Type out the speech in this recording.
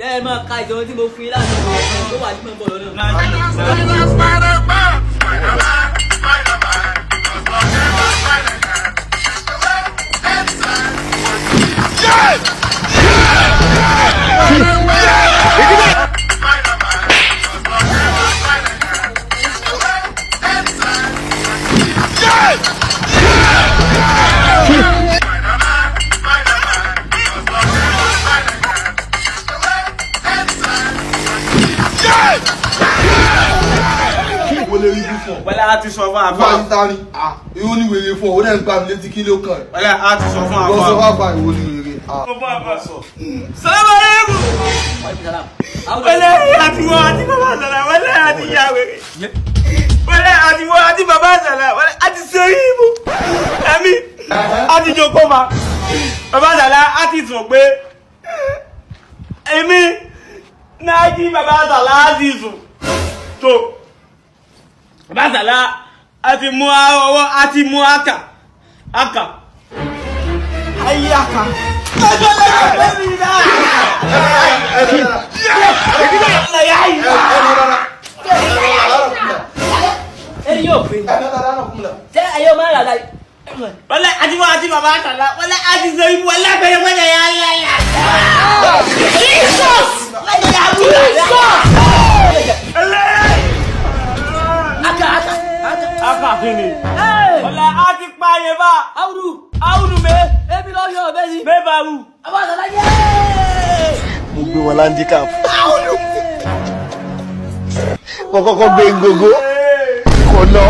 ẹ máa ka ìjọba tí mo fún yín láti ọ̀rọ̀ tó wà ní mọ̀ lọ́dún. Wala a ti sọ fún àfà. Wọ́n ti ta ni. Ìwọ ni wèrè fún ọ, ó dẹ̀ ń gbà mí létí kí ló kàn. Wala a ti sọ fún àfà. Wọ́n sọ fún àfà ìwọ ni wèrè. Salamu alaikum. Wala àti wọ́n àti bàbá Sàlá, wala àti ìyá wèrè. Wala àti wọ́n àti bàbá Sàlá, wala àti sẹ́rí ibù. Ẹ̀mí àti jókòó ma. Bàbá Sàlá àti sọ pé èmi náà jí bàbá Sàlá àti sùn. So bàbá Sàlá àti mú ọwọ́ àti mú àkà. Ayé àkà. Wala àti wọ́n àti bàbá Sàlá, wala àti sọ ibú, wala bẹ̀rẹ̀ wọ́n yà yà. Jesus! Aka fini. Wala àti pààyè bá. Audu me. Ebi lọ yọ ọbẹ̀ yìí. Bẹ́ẹ̀ bá wù. Bàbá Sàlá yé. Mo gbé wọn landicap. Mo kọ́kọ́ gbé ngogo kò lọ.